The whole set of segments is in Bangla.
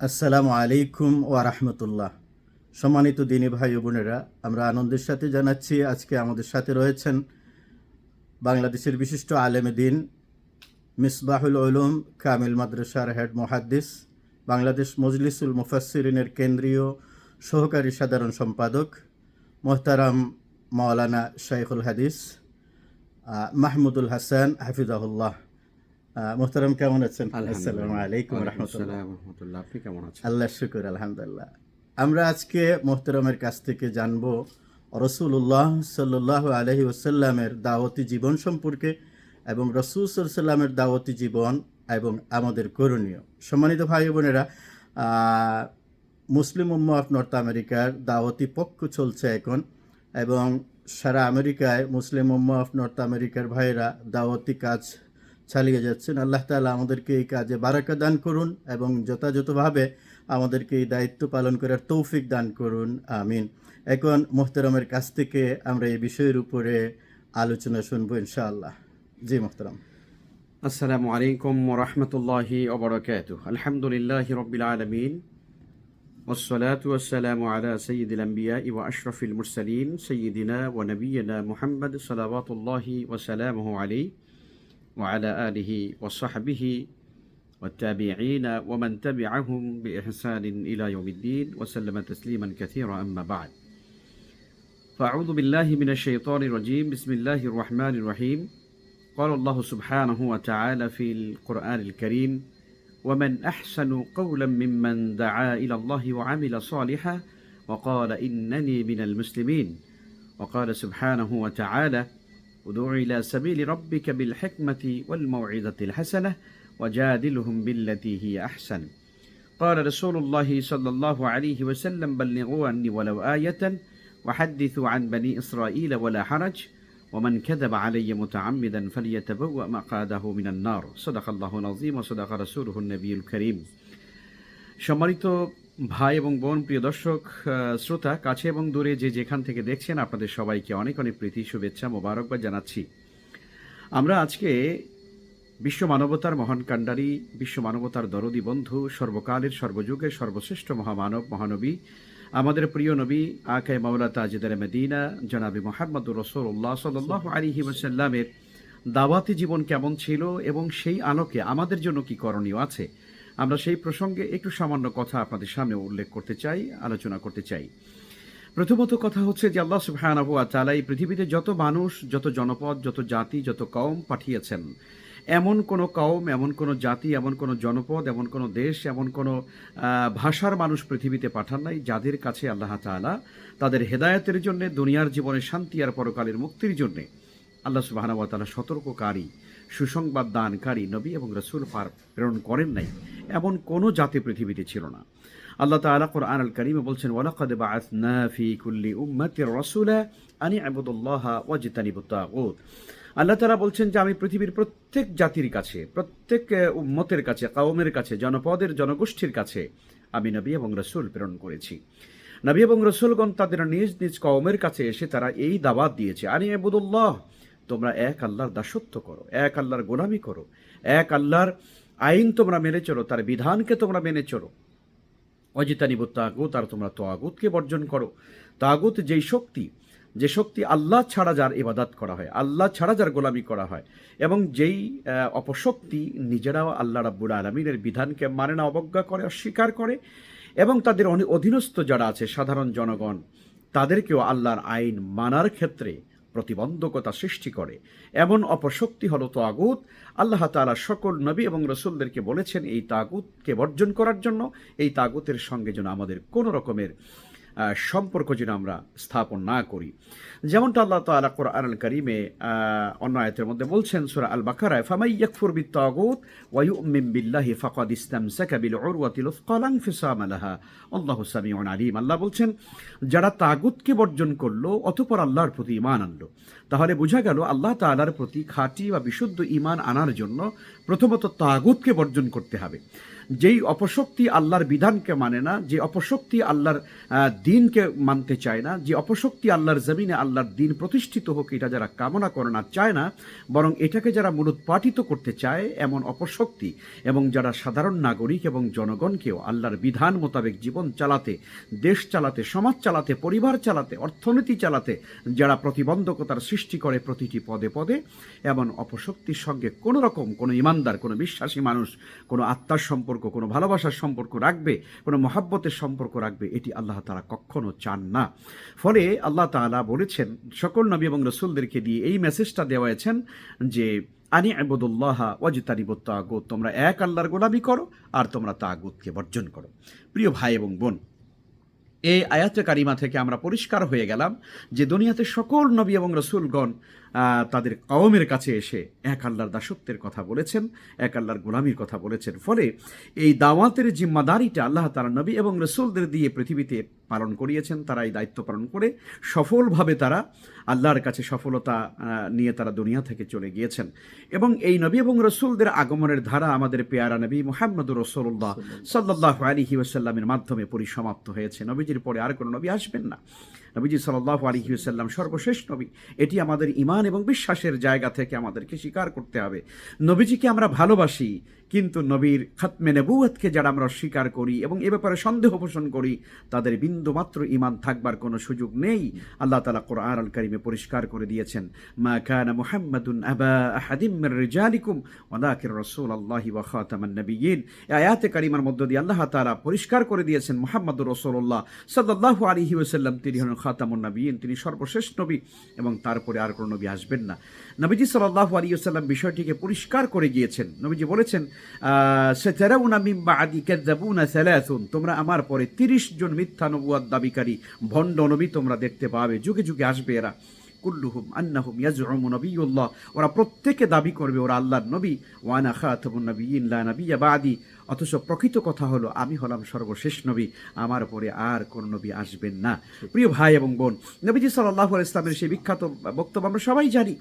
আসসালামু আলাইকুম ওয়া রাহমাতুল্লাহ। সম্মানিত দিনী ভাই ও বোনেরা, আমরা আনন্দের সাথে জানাচ্ছি আজকে আমাদের সাথে রয়েছেন বাংলাদেশের বিশিষ্ট আলেমে দিন মিসবাহুল উলুম কামিল মাদ্রাসার হেড মুহাদ্দিস, বাংলাদেশ মজলিসুল মুফাসসিরিনের কেন্দ্রীয় সহকারী সাধারণ সম্পাদক মোহতারাম মাওলানা শাইখুল হাদিস মাহমুদুল হাসান হাফিজাহুল্লাহ। মোহতারাম, কেমন আছেন? আসসালামু আলাইকুম রহমতুল্লাহ। আপনি কেমন আছেন? আল্লাহ শুকুর, আলহামদুলিল্লাহ। আমরা আজকে মোহতারামের কাছ থেকে জানব রাসূলুল্লাহ সাল্লাল্লাহু আলাইহি ওয়াসাল্লামের দাওয়াতি জীবন সম্পর্কে এবং রাসূল সাল্লাল্লাহু আলাইহি ওয়াসাল্লামের দাওয়াতি জীবন এবং আমাদের করণীয়। সম্মানিত ভাই বোনেরা, মুসলিম উম্মাহ অফ নর্থ আমেরিকার দাওয়াতি পক্ষ চলছে এখন, এবং সারা আমেরিকায় মুসলিম উম্মাহ অফ নর্থ আমেরিকার ভাইয়েরা দাওয়াতি কাজ চালিয়ে যাচ্ছেন। আল্লাহ তাআলা আমাদেরকে এই কাজে বারাকা দান করুন এবং যথাযথভাবে আমাদেরকে এই দায়িত্ব পালন করার তৌফিক দান করুন, আমিন। এখন মোহতারামের কাছ থেকে আমরা এই বিষয়ের উপরে আলোচনা শুনবো ইনশাআল্লাহ। জি মোহতারাম। আসসালামু আলাইকুম ওয়া রাহমাতুল্লাহি ওয়া বারাকাতুহু। আলহামদুলিল্লাহি রাব্বিল আলামিন ওয়াসসালাতু ওয়াসসালামু আলা সাইয়্যিদিল আমবিয়াই ওয়া আশরাফিল মুরসালিন সাইয়্যিদিনা ওয়া নাবিয়িনা মুহাম্মদ সাল্লাল্লাহু ওয়া সাল্লামু আলাইহি ওয়া আলা আলিহি ওয়া সাহবিহি والتابعين ومن تبعهم بإحسان إلى يوم الدين وسلم تسليما كثيرا أما بعد فأعوذ بالله من الشيطان الرجيم بسم الله الرحمن الرحيم قال الله سبحانه وتعالى في القرآن الكريم ومن أحسن قولا ممن دعا إلى الله وعمل صالحا وقال إنني من المسلمين وقال سبحانه وتعالى ادع إلى سبيل ربك بالحكمة والموعظة الحسنة وجادلهم بالتي هي أحسن قال رسول الله صلى الله عليه وسلم بلغوا عني ولو آية وحدثوا عن بني إسرائيل ولا حرج ومن كذب علي متعمدا فليتبوأ مقعده من النار صدق الله العظيم وصدق رسوله النبي الكريم। সম্মানিত ভাই এবং বোন, প্রিয় দর্শক শ্রোতা, কাছে এবং দূরে যে যেখান থেকে দেখছেন, আপনাদের সবাইকে অনেক অনেক প্রীতি, শুভেচ্ছা, মোবারকবাদ জানাচ্ছি। আমরা আজকে বিশ্ব মানবতার মহান কাণ্ডারি, বিশ্ব মানবতার দরদি বন্ধু, সর্বকালের সর্বযুগের সর্বশ্রেষ্ঠ মহামানব মহানবী, আমাদের প্রিয় নবী আকায়ে মাওলা তাজদারে মদিনা জনাবে মুহাম্মদুর রাসূলুল্লাহ সাল্লাল্লাহু আলাইহি ওয়াসাল্লামের দাওয়াতি জীবন কেমন ছিল এবং সেই আলোকে আমাদের জন্য কি করণীয় আছে, আমরা সেই প্রসঙ্গে একটু সামান্য কথা আপনাদের সামনে উল্লেখ করতে চাই, আলোচনা করতে চাই। প্রথমত কথা হচ্ছে যে আল্লাহ সুবহানাহু ওয়া তাআলা এই পৃথিবীতে যত মানুষ, যত জনপদ, যত জাতি, যত কওম পাঠিয়েছেন, এমন কোনো কওম, এমন কোনো জাতি, এমন কোনো জনপদ, এমন কোনো দেশ, এমন কোনো ভাষার মানুষ পৃথিবীতে পাঠান নাই যাদের কাছে আল্লাহ তাআলা তাদের হেদায়েতের জন্য, দুনিয়ার জীবনে শান্তি আর পরকালের মুক্তির জন্যে আল্লাহ সুবহানাহু ওয়া তাআলা সতর্ককারী, সুসংবাদ দানকারী নবী এবং রাসূল প্রেরণ করেন নাই, এমন কোনো জাতি পৃথিবীতে ছিল না। আল্লাহ তাআলা কোরআন আল কারীমে বলছেন ওয়ালাকাদ বাআসনা ফি কুল্লি উম্মাতির রাসূলা আন ইবুদুল্লাহা ওয়াজতানিবুত তাগুত। আল্লাহ তাআলা বলছেন যে আমি পৃথিবীর প্রত্যেক জাতির কাছে, প্রত্যেক উম্মতের কাছে, কওমের কাছে, জনপদের, জনগোষ্ঠীর কাছে আমি নবী এবং রাসূল প্রেরণ করেছি। নবী এবং রাসূলগণ তাদের নিজ নিজ কওমের কাছে এসে তারা এই দাওয়াত দিয়েছে, আন ইবুদুল্লাহ, তোমরা এক আল্লাহর দাসত্ব করো, এক আল্লাহর গোলামি করো, এক আল্লাহর আইন তোমরা মেনে চলো, তার বিধানকে তোমরা মেনে চলো। ওয়াজতানিবুত তাগুত, আর তোমরা তাগুতকে বর্জন করো। তাগুত যে শক্তি আল্লাহ ছাড়া যার ইবাদত করা হয়, আল্লাহ ছাড়া যার গোলামি করা হয়, এবং যেই অপশক্তি নিজেরাও আল্লাহ রাব্বুল আলামিনের বিধানকে মানে না, অবজ্ঞা করে, অস্বীকার করে, এবং তাদের অধীনস্থ যারা আছে সাধারণ জনগণ, তাদেরকেও আল্লাহর আইন মানার ক্ষেত্রে প্রতিবন্ধকতা সৃষ্টি করে, এমন অপশক্তি হলো তাগুত। আল্লাহ তাআলা সকল নবী এবং রাসূলদেরকে বলেছেন এই তাগুতকে বর্জন করার জন্য, এই তাগুতের সঙ্গে যেন আমাদের কোনো রকমের সম্পর্ক যেন আমরা স্থাপন না করি। যেমনটা আল্লাহ তাআলা কোরআন আল কারীমে অন্য আয়াতের মধ্যে বলছেন, সূরা আল বাকারায়, ফামাই ইয়াকফুর বিত-তাগুত ওয়া ইউমিন বিল্লাহি ফাকাদ ইসতামসাকা বিল উরওয়াতিল উসকা লা ইনফিসামা লাহা আল্লাহু সামিউন আলিম। আল্লাহ বলছেন যারা তাগুতকে বর্জন করলো অতঃপর আল্লাহর প্রতি ঈমান আনলো, তাহলে বোঝা গেল আল্লাহ তাআলার প্রতি খাঁটি বা বিশুদ্ধ ঈমান আনার জন্য প্রথমত তাগুতকে বর্জন করতে হবে। যেই অপশক্তি আল্লাহর বিধানকে মানে না, যে অপশক্তি আল্লাহর দিনকে মানতে চায় না, যে অপশক্তি আল্লাহর জমিনে আল্লাহর দিন প্রতিষ্ঠিত হোক এটা যারা কামনা করে না, চায় না, বরং এটাকে যারা মূলোৎপাটিত করতে চায়, এমন অপশক্তি এবং যারা সাধারণ নাগরিক এবং জনগণকেও আল্লাহর বিধান মোতাবেক জীবন চালাতে, দেশ চালাতে, সমাজ চালাতে, পরিবার চালাতে, অর্থনীতি চালাতে যারা প্রতিবন্ধকতার সৃষ্টি করে প্রতিটি পদে পদে, এমন অপশক্তির সঙ্গে কোনো রকম কোনো ইমানদার, কোনো বিশ্বাসী মানুষ কোনো আত্মার সম্পর্ক, কোনো ভালোবাসার সম্পর্ক রাখবে, কোনো মহাব্বতের সম্পর্ক রাখবে, এটি আল্লাহ তাআলা কখনো চান না। ফলে আল্লাহ তাআলা বলেছেন সকল নবী এবং রসুলদেরকে দিয়ে এই মেসেজটা দেওয়াছেন যে আনি আবুদুল্লাহ ওয়াজতানিবুত তাগুত, তোমরা এক আল্লাহর গোলামি করো আর তোমরা তাগুতকে বর্জন করো। প্রিয় ভাই এবং বোন, এই আয়াতে কারিমা থেকে আমরা পরিষ্কার হয়ে গেলাম যে দুনিয়াতে সকল নবী এবং রসুলগণ তাদের কওমের কাছে এসে এক আল্লাহর দাসত্বের কথা বলেছেন, এক আল্লাহর গোলামির কথা বলেছেন। ফলে এই দাওয়াতের জিম্মাদারিটা আল্লাহ তাআলা নবী এবং রসুলদের দিয়ে পৃথিবীতে পালন করিয়েছেন। তারা এই দায়িত্ব পালন করে সফলভাবে তারা আল্লাহর কাছে সফলতা নিয়ে তারা দুনিয়া থেকে চলে গিয়েছেন। এবং এই নবী এবং রসুলদের আগমনের ধারা আমাদের পেয়ারা নবী মুহাম্মদুর রাসূলুল্লাহ সাল্লাল্লাহু আলাইহি ওয়াসাল্লামের মাধ্যমে পরিসমাপ্ত হয়েছে। নবীজির পরে আর কোনো নবী আসবেন না। নবীজি সাল্লাল্লাহু আলাইহি ওয়াসাল্লাম সর্বশেষ নবী। এটি আমাদের ঈমান এবং বিশ্বাসের জায়গা থেকে আমাদেরকে স্বীকার করতে হবে। নবীজিকে আমরা ভালোবাসি, কিন্তু নবীর খাতমে নবুয়তকে যারা আমরা স্বীকার করি এবং এ ব্যাপারে সন্দেহ পোষণ করি, তাদের বিন্দুমাত্র ঈমান থাকবার কোনো সুযোগ নেই। আল্লাহ তাআলা কোরআন আল কারিমে পরিষ্কার করে দিয়েছেন, মা কানা মুহাম্মাদুন আবা আহাদিম মির রিজালিকুম ওয়ালাকিন রাসূলুল্লাহি ওয়া খাতামান নবিয়্যিন। এই আয়াতে কারিমার মধ্য দিয়ে আল্লাহ তাআলা পরিষ্কার করে দিয়েছেন মুহাম্মদুর রাসূলুল্লাহ সাল্লাল্লাহু আলাইহি ওয়াসাল্লাম তিনি হলেন খাতামুন নবিয়্যিন, তিনি সর্বশেষ নবী এবং তারপরে আর কোনো নবী আসবেন না। নবীজি সাল্লাল্লাহু আলাইহি ওয়াসাল্লাম বিষয়টিকে পরিষ্কার করে গিয়েছেন। নবীজি বলেছেন, সাতারাউনা মিন বা'দি কাযাবুনা সালাসুন, তোমরা আমার পরে 30 জন মিথ্যা নবুয়ত দাবিকারী ভণ্ড নবী তোমরা দেখতে পাবে, যুগে যুগে আসবে এরা। কুল্লুহুম আন্নাহুম ইয়াজউমু নবিয়্যুল্লাহ, ওরা প্রত্যেকে দাবি করবে ওরা আল্লাহর নবী। ওয়া আনা খাতামুন নবিয়্যিন লা নাবিয়্যা বা'দি, অথচ প্রকৃত কথা হলো আমি হলাম সর্বশেষ নবী, আমার পরে আর কোন নবী আসবেন না। প্রিয় ভাই এবং বোন, নবীজি সাল্লাল্লাহু আলাইহি ওয়াসাল্লামের সেই বিখ্যাত বক্তব্য আমরা সবাই জানি।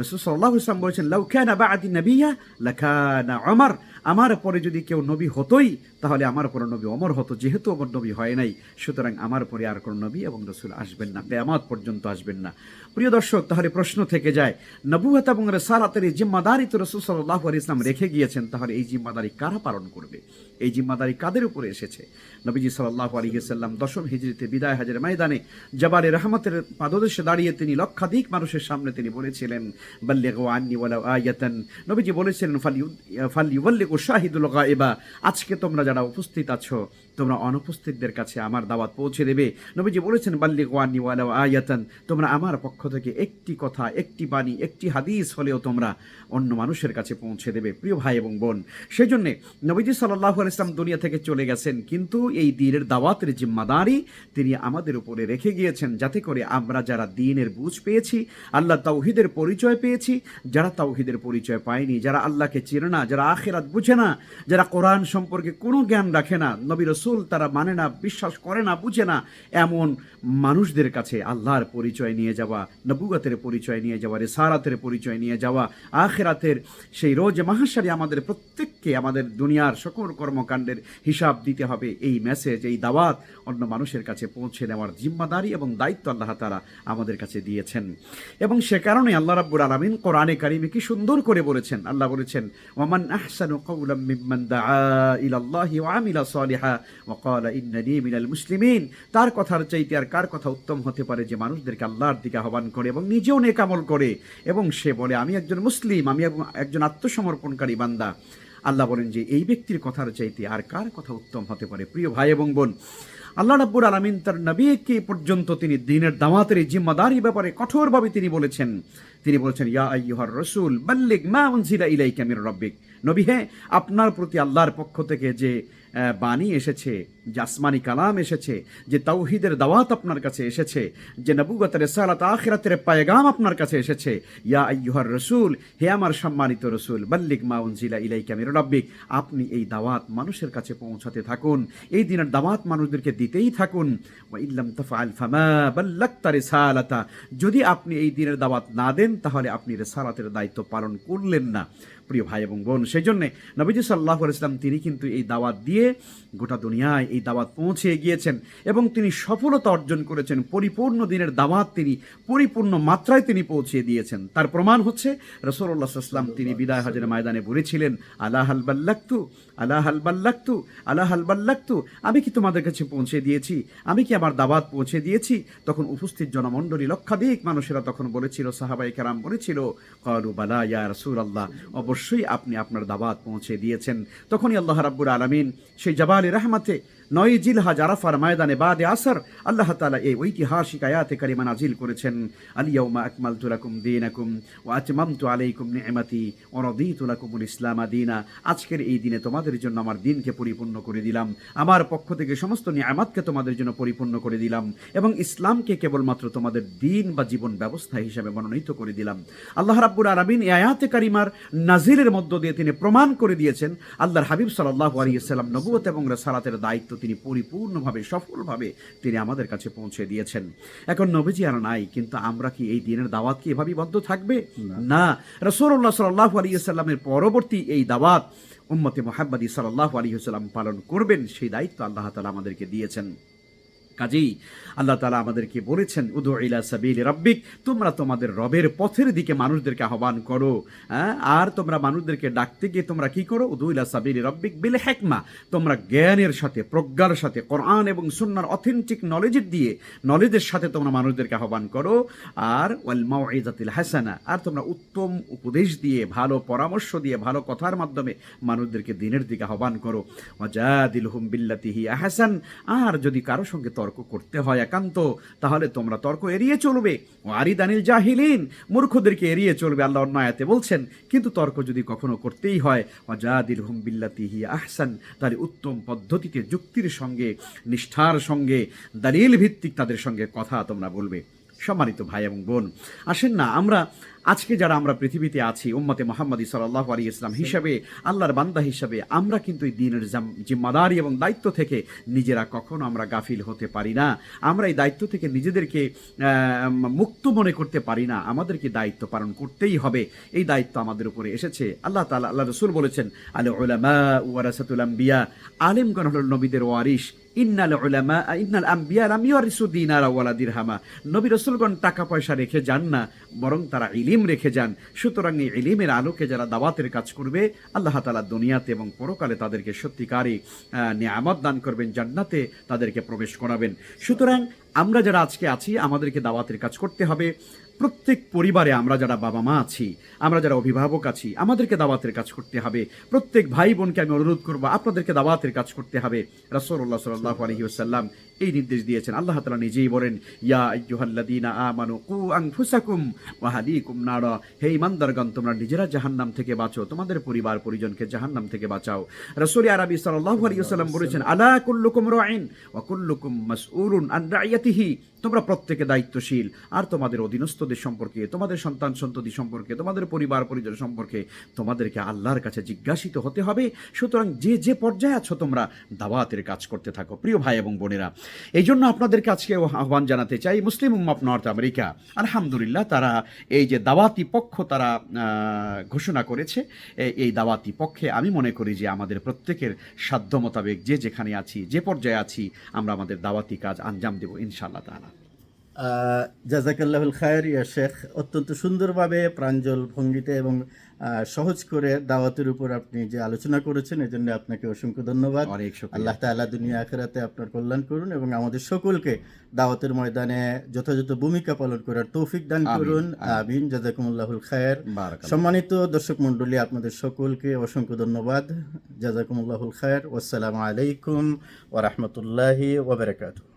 রাসূল সাল্লাল্লাহু আলাইহি ওয়াসাল্লাম বলেছেন, লাউ কানা বা'দি নাবিয়্যা লাকানা ওমর, আমার পরে যদি কেউ নবী হতোই তাহলে আমার পরে নবী ওমর হতো। যেহেতু ওমর নবী হয় নাই, সুতরাং আমার পরে আর কোনো নবী এবং রাসূল আসবেন না, কিয়ামত পর্যন্ত আসবেন না। প্রিয় দর্শক, তাহলে প্রশ্ন থেকে যায়, নবুয়ত এবং রিসালাতের এই জিম্মাদারি তো রাসূল সাল্লাল্লাহু আলাইহি ওয়াসাল্লাম রেখে গিয়েছেন, তাহলে এই জিম্মাদারি কারা পালন করবে? এই জিম্মাদারি কাদের উপরে এসেছে? নবীজি সাল্লাল্লাহু আলাইহি ওয়াসাল্লাম 10ম হিজরিতে বিদায় হজের ময়দানে জাবালে রহমতের পাদদেশে দাঁড়িয়ে তিনি লক্ষাধিক মানুষের সামনে তিনি বলেছিলেন, বাল্লিগু আন্নি ওয়ালাউ আয়াতান। নবীজি বলেছিলেন, ফালইউবাল্লিগু শাহিদুল গায়বা, আজকে তোমরা যারা উপস্থিত আছো তোমরা অনুপস্থিতদের কাছে আমার দাওয়াত পৌঁছে দেবে। নবীজি বলেছেন, বাল্লিগু আন্নি ওয়ালাউ আয়াতান, তোমরা আমার পক্ষ থেকে একটি কথা, একটি বাণী, একটি হাদিস হলেও তোমরা অন্য মানুষের কাছে পৌঁছে দেবে। প্রিয় ভাই এবং বোন, সেই জন্যে নবীজি সাল্লাল্লাহু আলাইহি ওয়াসাল্লাম দুনিয়া থেকে চলে গেছেন, কিন্তু এই দ্বীনের দাওয়াতের জিম্মাদারি তিনি আমাদের উপরে রেখে গিয়েছেন, যাতে করে আমরা যারা দ্বীনের বুঝ পেয়েছি, আল্লাহ তাওহীদের পরিচয় পেয়েছি, যারা তাওহীদের পরিচয় পায়নি, যারা আল্লাহকে চেনে না, যারা আখিরাত বুঝে না, যারা কোরআন সম্পর্কে কোনো জ্ঞান রাখে না, নবী রাসূল তারা মানে না, বিশ্বাস করে না, বুঝে না, এমন মানুষদের কাছে আল্লাহর পরিচয় নিয়ে যাওয়া, নবুয়তের পরিচয় নিয়ে যাওয়া, রিসালাতের পরিচয় নিয়ে যাওয়া, আখিরাতের সেই রোজ মাহশারে আমাদের প্রত্যেককে আমাদের দুনিয়ার সকল কর্মকাণ্ডের হিসাব দিতে হবে। এই মেসেজ, এই দাওয়াত অন্য মানুষের কাছে পৌঁছে দেওয়ার জিম্মাদারি এবং দায়িত্ব আল্লাহ তাআলা আমাদের কাছে দিয়েছেন। এবং সে কারণে আল্লাহ রাব্বুল আলামিন কোরআনে কারিমে কি সুন্দর করে বলেছেন। আল্লাহ বলেছেন, ওয়ামান আহসানু কাওলাম মিম্মান দাআ ইলাল্লাহি ওয়া আমিলা সালিহা ওয়া ক্বালা ইন্নানি মিনাল মুসলিমিন। তার কথার চাইতে আর কার কথা উত্তম হতে পারে যে মানুষদেরকে আল্লাহর দিকে আহ্বান করে এবং নিজেও নেক আমল করে এবং সে বলে আমি একজন মুসলিম, আমি একজন আত্মসমর্পণকারী বান্দা। আল্লাহ বলেন যে এই ব্যক্তির কথার চাইতে আর কার কথা উত্তম হতে পারে? প্রিয় ভাই এবং বোন, আল্লাহ রাব্বুল আলামিন তার নবীকে পর্যন্ত তিনি দ্বীনের দাওয়াতের জিম্মাদারি ব্যাপারে কঠোরভাবে তিনি বলেছেন, ইয়া আইয়ুহার রাসূল বাল্লিগ মা উনজিলা ইলাইকা মির রাব্বিক। নবী, হ্যাঁ, আপনার প্রতি আল্লাহর পক্ষ থেকে যে বাণী এসেছে যে আসমানি কালাম এসেছে, যে তাওহীদের দাওয়াত আপনার কাছে এসেছে, যে নবুয়ত রিসালাত আখিরাতের পায়গাম আপনার কাছে এসেছে। ইয়া আইয়ুহার রাসূল, হে আমার সম্মানিত রাসূল, বাল্লিগ মা উনজিলা ইলাইকা মির রাব্বিক, আপনি এই দাওয়াত মানুষের কাছে পৌঁছাতে থাকুন, এই দিনের দাওয়াত মানুষদেরকে দিতেই থাকুন। ওয়া ইল্লাম তাফআল ফামা বাল্লাগতা রিসালাতা, যদি আপনি এই দিনের দাওয়াত না দেন তাহলে আপনি রিসালাতের দায়িত্ব পালন করলেন না। প্রিয় ভাই এবং বোন, সেই জন্যে নবীজি সাল্লাল্লাহু আলাইহি ওয়াসাল্লাম তিনি কিন্তু এই দাওয়াত দিয়ে গোটা দুনিয়ায় এই দাওয়াত পৌঁছে গিয়েছেন এবং তিনি সফলতা অর্জন করেছেন। পরিপূর্ণ দিনের দাওয়াত তিনি পরিপূর্ণ মাত্রায় তিনি পৌঁছে দিয়েছেন। তার প্রমাণ হচ্ছে রাসূলুল্লাহ সাল্লাল্লাহু আলাইহি ওয়াসাল্লাম তিনি বিদায় হজের ময়দানে বলেছিলেন, আলা হাল বাল্লাগতু, আলা হাল বাল্লাগতু, আলা হাল বাল্লাগতু, আমি কি তোমাদের কাছে পৌঁছে দিয়েছি, আমি কি আমার দাওয়াত পৌঁছে দিয়েছি? তখন উপস্থিত জনমণ্ডলী লক্ষাধিক মানুষেরা তখন বলেছিল, সাহাবায়ে কেরাম বলেছিল, ক্বালু বালা ইয়া রাসূলুল্লাহ, অবশ্যই আপনি আপনার দাওয়াত পৌঁছে দিয়েছেন। তখনই আল্লাহ রাব্বুল আলামিন সেই জাবালে রহমতে 9 জিলহজ আরাফার ময়দানে বাদে আসর আল্লাহ তাআলা এই ঐতিহাসিক আয়াতে কারিমা নাজিল করেছেন, আল ইয়াউমা আকমালতু লাকুম দীনাকুম ওয়া আতমামতু আলাইকুম নি'মাতি ওয়া রাদিতু লাকুমুল ইসলাম দীনা। আজকের এই দিনে তোমাদের জন্য আমার দিনকে পরিপূর্ণ করে দিলাম, আমার পক্ষ থেকে সমস্ত নিয়ামতকে তোমাদের জন্য পরিপূর্ণ করে দিলাম এবং ইসলামকে কেবলমাত্র তোমাদের দিন বা জীবন ব্যবস্থা হিসেবে মনোনীত করে দিলাম। আল্লাহ রাব্বুল আলামিন এই আয়াতে কারিমার নাজিলের মধ্য দিয়ে তিনি প্রমাণ করে দিয়েছেন আল্লাহর হাবিব সাল্লাল্লাহু আলাইহি ওয়াসাল্লাম নবুয়ত এবং রিসালাতের দায়িত্ব তিনি পরিপূর্ণভাবে সফলভাবে তিনি আমাদের কাছে পৌঁছে দিয়েছেন। এখন নবীজি আর নাই, কিন্তু আমরা কি এই দিনের দাওয়াত কি এভাবেই বদ্ধ থাকবে? না, রাসূলুল্লাহ সাল্লাল্লাহু আলাইহি ওয়াসাল্লামের পরবর্তী এই দাওয়াত উম্মতে মুহাম্মাদি সাল্লাল্লাহু আলাইহি ওয়াসাল্লাম পালন করবেন, সেই দায়িত্ব আল্লাহ তাআলা আমাদেরকে দিয়েছেন। কাজেই আল্লাহ তাআলা আমাদেরকে বলেছেন, উদু ইলা সাবিলি রাব্বিক, তোমরা তোমাদের রবের পথের দিকে মানুষদেরকে আহ্বান করো। আর তোমরা মানুষদেরকে ডাকতে গিয়ে তোমরা কি করো? উদু ইলা সাবিলি রাব্বিক বিল হিকমা, তোমরা জ্ঞানের সাথে, প্রজ্ঞার সাথে, কোরআন এবং সুন্নাহর অথেন্টিক নলেজের সাথে তোমরা মানুষদেরকে আহ্বান করো। আর ওয়াল মাউইযাতিল হাসানা, আর তোমরা উত্তম উপদেশ দিয়ে, ভালো পরামর্শ দিয়ে, ভালো কথার মাধ্যমে মানুষদেরকে দিনের দিকে আহ্বান করো। ওয়াজাদিলহুম বিল্লাতি হিয়া আহসান, আর যদি কারো সঙ্গে তর্ক করতে হয় একান্ত, তাহলে তোমরা তর্ক এড়িয়ে চলবে। ওয়ারিদানিল জাহিলিন, মূর্খদেরকে এড়িয়ে চলবে, আল্লাহ অন্য আয়াতে বলছেন। কিন্তু তর্ক যদি কখনো করতেই হয়, ওয়াজাদিলহুম বিল্লাতি হিয়া আহসান, তাহলে উত্তম পদ্ধতিতে, যুক্তির সঙ্গে, নিষ্ঠার সঙ্গে, দলিল ভিত্তিক তাদের সঙ্গে কথা তোমরা বলবে। সম্মানিত ভাই এবং বোন, আসেন না আমরা আজকে যারা আমরা পৃথিবীতে আছি উম্মতে মুহাম্মাদি সাল্লাল্লাহু আলাইহি ওয়াসাল্লাম হিসাবে, আল্লাহর বান্দা হিসাবে, আমরা কিন্তু এই দ্বীনের জিম্মাদারি এবং দায়িত্ব থেকে নিজেরা কখনো আমরা গাফিল হতে পারি না। আমরা এই দায়িত্ব থেকে নিজেদেরকে মুক্ত মনে করতে পারি না। আমাদেরকে দায়িত্ব পালন করতেই হবে। এই দায়িত্ব আমাদের উপরে এসেছে। আল্লাহ তাআলা, আল্লাহ রাসূল বলেছেন, আল উলামা ওয়ারাসাতুল আম্বিয়া, আলেমগণ হলো নবীদের ওয়ারিস। ইন্নাল উলামা ইন্নাল আম্বিয়া লাম ইয়ারিসু দিনারা ওয়ালা দিরহামা, নবী রাসূলগণ টাকা পয়সা রেখে যান না, বরং তারা ইলম রেখে যান। সুতরাং এই ইলমের আলোকে যারা দাওয়াতের কাজ করবে, আল্লাহ তাআলা দুনিয়াতে এবং পরকালে তাদেরকে সত্যিকারই নিয়ামত দান করবেন, জান্নাতে তাদেরকে প্রবেশ করাবেন। সুতরাং আমরা যারা আজকে আছি, আমাদেরকে দাওয়াতের কাজ করতে হবে। প্রত্যেক পরিবারে আমরা যারা বাবা মা আছি, আমরা যারা অভিভাবক আছি, আমাদেরকে দাওয়াতের কাজ করতে হবে। প্রত্যেক ভাই বোনকে আমি অনুরোধ করবো, আপনাদেরকে দাওয়াতের কাজ করতে হবে। রাসূলুল্লাহ সাল্লাল্লাহু আলাইহি ওয়াসাল্লাম এই নির্দেশ দিয়েছেন। আল্লাহ তাআলা নিজেই বলেন, ইয়া আইয়ুহাল্লাযীনা আমানু কু আনফুসাকুম ওয়া আহলিকুম নারা, হে ঈমানদারগণ, তোমরা নিজেরা জাহান্নাম থেকে বাঁচো, তোমাদের পরিবার পরিজনকে জাহান্নাম থেকে বাঁচাও। রাসূল আরবি সাল্লাল্লাহু আলাইহি ওয়াসাল্লাম বলেছেন, আলা কুল্লুকুম রাঈন ওয়া কুল্লুকুম মাসউলুন আন রাইয়াতিহি, তোমরা প্রত্যেকে দায়িত্বশীল, আর তোমাদের অধীনস্থদের সম্পর্কে, তোমাদের সন্তান সন্ততি সম্পর্কে, তোমাদের পরিবার পরিজন সম্পর্কে তোমাদেরকে আল্লাহর কাছে জিজ্ঞাসিত হতে হবে। সুতরাং যে যে পর্যায়ে আছো তোমরা দাওয়াতের কাজ করতে থাকো। প্রিয় ভাই এবং বোনেরা, এই জন্য আপনাদেরকে আজকে আহ্বান জানাতে চাই, মুসলিম উম্মাহ নর্থ আমেরিকা আলহামদুলিল্লাহ তারা এই যে দাওয়াতি পক্ষ তারা ঘোষণা করেছে, এই দাওয়াতি পক্ষে আমি মনে করি যে আমাদের প্রত্যেকের সাধ্য মোতাবেক যে যেখানে আছি, যে পর্যায়ে আছি, আমরা আমাদের দাওয়াতি কাজ আঞ্জাম দেব ইনশাআল্লাহ তাআলা। জাযাকাল্লাহুল খায়র ইয়া শেখ, অত্যন্ত সুন্দরভাবে প্রাঞ্জল ভঙ্গিতে এবং সহজ করে দাওয়াতের উপর আপনি যে আলোচনা করেছেন, এই জন্য আপনাকে অসংখ্য ধন্যবাদ। অনেক শুকরিয়া। আল্লাহ তাআলা দুনিয়া আখিরাতে আপনার কল্যাণ করুন এবং আমাদের সকলকে দাওয়াতের ময়দানে যথাযথ ভূমিকা পালন করার তৌফিক দান করুন। আমিন। জাযাকুমুল্লাহুল খায়র। সম্মানিত দর্শক মণ্ডলী, আপনাদের সকলকে অসংখ্য ধন্যবাদ। জাযাকুমুল্লাহুল খায়র। ওয়াসসালামু আলাইকুম ওয়া রাহমাতুল্লাহি ওয়া বারাকাতুহু।